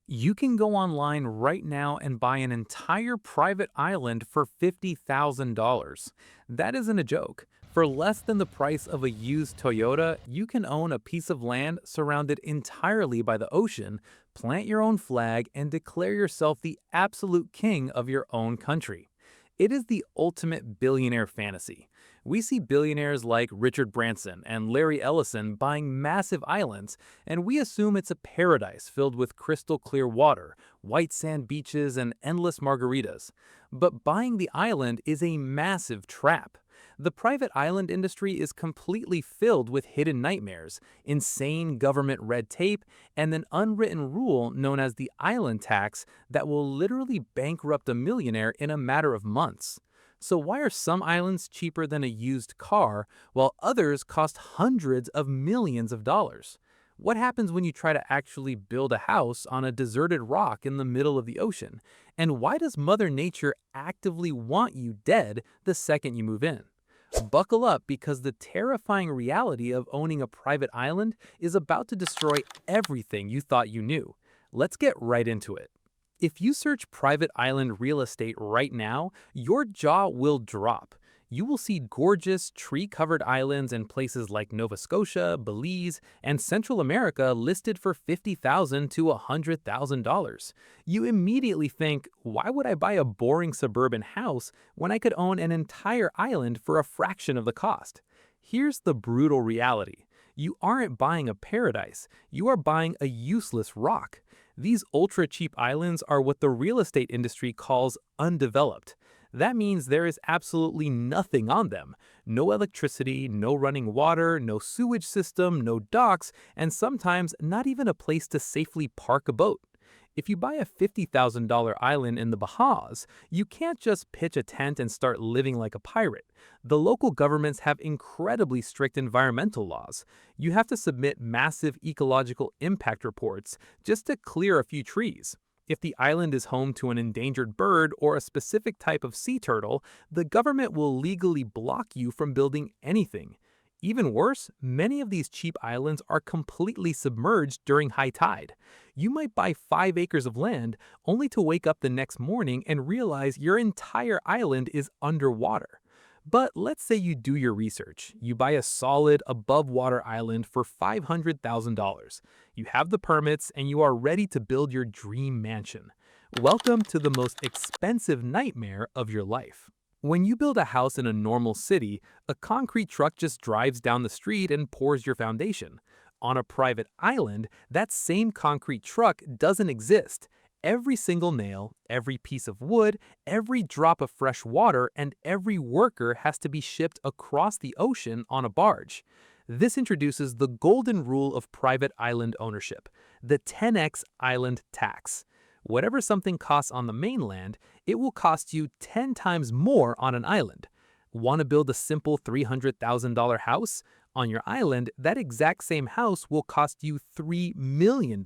You can go online right now and buy an entire private island for $50,000. That isn't a joke. For less than the price of a used Toyota, you can own a piece of land surrounded entirely by the ocean, plant your own flag, and declare yourself the absolute king of your own country. It is the ultimate billionaire fantasy. We see billionaires like Richard Branson and Larry Ellison buying massive islands, and we assume it's a paradise filled with crystal clear water, white sand beaches, and endless margaritas. But buying the island is a massive trap. The private island industry is completely filled with hidden nightmares, insane government red tape, and an unwritten rule known as the island tax that will literally bankrupt a millionaire in a matter of months. So why are some islands cheaper than a used car, while others cost hundreds of millions of dollars? What happens when you try to actually build a house on a deserted rock in the middle of the ocean? And why does Mother Nature actively want you dead the second you move in? Buckle up because the terrifying reality of owning a private island is about to destroy everything you thought you knew. Let's get right into it. If you search private island real estate right now, your jaw will drop. You will see gorgeous, tree-covered islands in places like Nova Scotia, Belize, and Central America listed for $50,000 to $100,000. You immediately think, why would I buy a boring suburban house when I could own an entire island for a fraction of the cost? Here's the brutal reality. You aren't buying a paradise, you are buying a useless rock. These ultra-cheap islands are what the real estate industry calls undeveloped. That means there is absolutely nothing on them. No electricity, no running water, no sewage system, no docks, and sometimes not even a place to safely park a boat. If you buy a $50,000 island in the Bahamas, you can't just pitch a tent and start living like a pirate. The local governments have incredibly strict environmental laws. You have to submit massive ecological impact reports just to clear a few trees. If the island is home to an endangered bird or a specific type of sea turtle, the government will legally block you from building anything. Even worse, many of these cheap islands are completely submerged during high tide. You might buy 5 acres of land only to wake up the next morning and realize your entire island is underwater. But let's say you do your research. You buy a solid above water island for $500,000. You have the permits and you are ready to build your dream mansion. Welcome to the most expensive nightmare of your life. When you build a house in a normal city, a concrete truck just drives down the street and pours your foundation. On a private island, that same concrete truck doesn't exist. Every single nail, every piece of wood, every drop of fresh water, and every worker has to be shipped across the ocean on a barge. This introduces the golden rule of private island ownership, the 10x island tax. Whatever something costs on the mainland, it will cost you 10 times more on an island. Want to build a simple $300,000 house? On your island, that exact same house will cost you $3 million.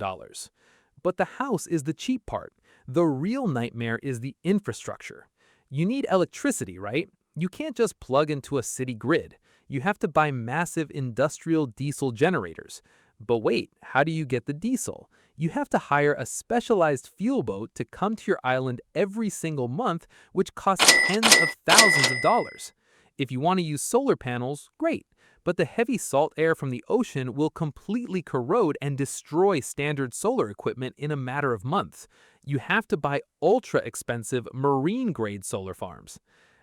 But the house is the cheap part. The real nightmare is the infrastructure. You need electricity, right? You can't just plug into a city grid. You have to buy massive industrial diesel generators. But wait, how do you get the diesel? You have to hire a specialized fuel boat to come to your island every single month, which costs tens of thousands of dollars. If you want to use solar panels, great, but the heavy salt air from the ocean will completely corrode and destroy standard solar equipment in a matter of months. You have to buy ultra-expensive marine-grade solar farms.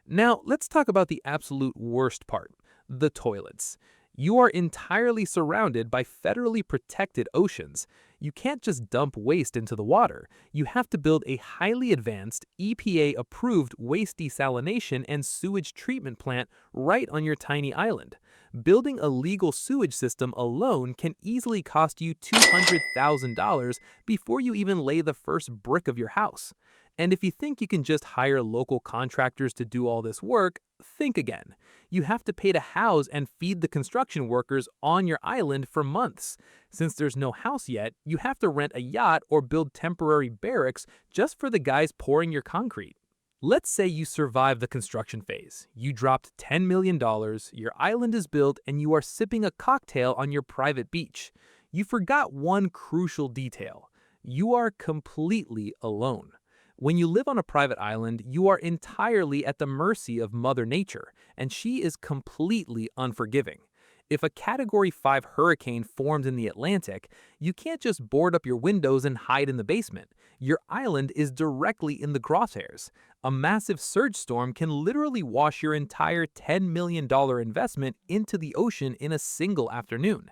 Now, let's talk about the absolute worst part, the toilets. You are entirely surrounded by federally protected oceans. You can't just dump waste into the water. You have to build a highly advanced, EPA-approved waste desalination and sewage treatment plant right on your tiny island. Building a legal sewage system alone can easily cost you $200,000 before you even lay the first brick of your house. And if you think you can just hire local contractors to do all this work, think again. You have to pay to house and feed the construction workers on your island for months. Since there's no house yet, you have to rent a yacht or build temporary barracks just for the guys pouring your concrete. Let's say you survive the construction phase. You dropped $10 million, your island is built, and you are sipping a cocktail on your private beach. You forgot one crucial detail. You are completely alone. When you live on a private island, you are entirely at the mercy of Mother Nature, and she is completely unforgiving. If a Category 5 hurricane forms in the Atlantic, you can't just board up your windows and hide in the basement. Your island is directly in the crosshairs. A massive surge storm can literally wash your entire $10 million investment into the ocean in a single afternoon.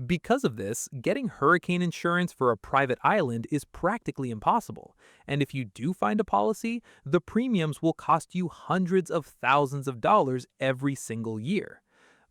Because of this, getting hurricane insurance for a private island is practically impossible. And if you do find a policy, the premiums will cost you hundreds of thousands of dollars every single year.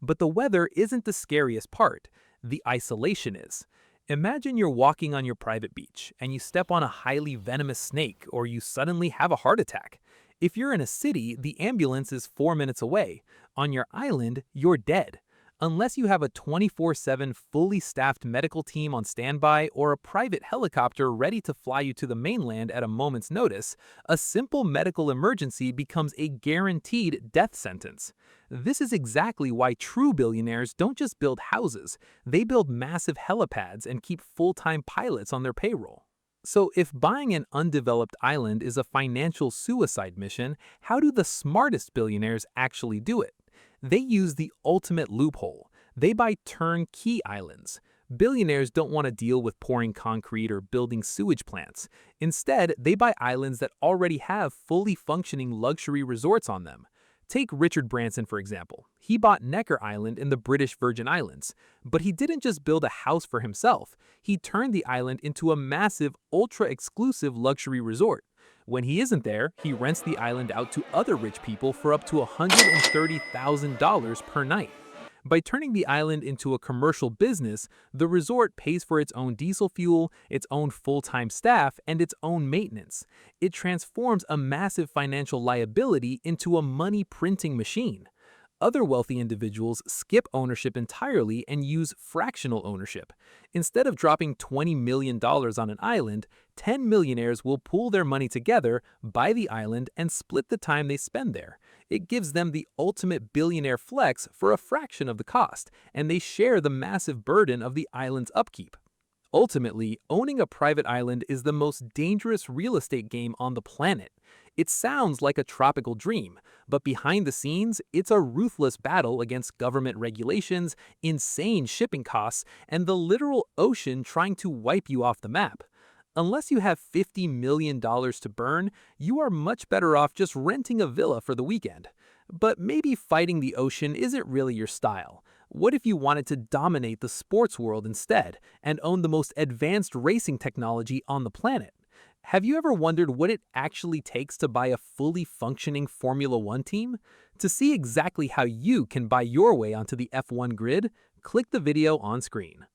But the weather isn't the scariest part. The isolation is. Imagine you're walking on your private beach and you step on a highly venomous snake or you suddenly have a heart attack. If you're in a city, the ambulance is 4 minutes away. On your island, you're dead. Unless you have a 24/7 fully staffed medical team on standby or a private helicopter ready to fly you to the mainland at a moment's notice, a simple medical emergency becomes a guaranteed death sentence. This is exactly why true billionaires don't just build houses, they build massive helipads and keep full-time pilots on their payroll. So if buying an undeveloped island is a financial suicide mission, how do the smartest billionaires actually do it? They use the ultimate loophole. They buy turnkey islands. Billionaires don't want to deal with pouring concrete or building sewage plants. Instead, they buy islands that already have fully functioning luxury resorts on them. Take Richard Branson, for example. He bought Necker Island in the British Virgin Islands. But he didn't just build a house for himself. He turned the island into a massive, ultra-exclusive luxury resort. When he isn't there, he rents the island out to other rich people for up to $130,000 per night. By turning the island into a commercial business, the resort pays for its own diesel fuel, its own full-time staff, and its own maintenance. It transforms a massive financial liability into a money-printing machine. Other wealthy individuals skip ownership entirely and use fractional ownership. Instead of dropping $20 million on an island, 10 millionaires will pool their money together, buy the island, and split the time they spend there. It gives them the ultimate billionaire flex for a fraction of the cost, and they share the massive burden of the island's upkeep. Ultimately, owning a private island is the most dangerous real estate game on the planet. It sounds like a tropical dream, but behind the scenes, it's a ruthless battle against government regulations, insane shipping costs, and the literal ocean trying to wipe you off the map. Unless you have $50 million to burn, you are much better off just renting a villa for the weekend. But maybe fighting the ocean isn't really your style. What if you wanted to dominate the sports world instead and own the most advanced racing technology on the planet? Have you ever wondered what it actually takes to buy a fully functioning Formula One team? To see exactly how you can buy your way onto the F1 grid, click the video on screen.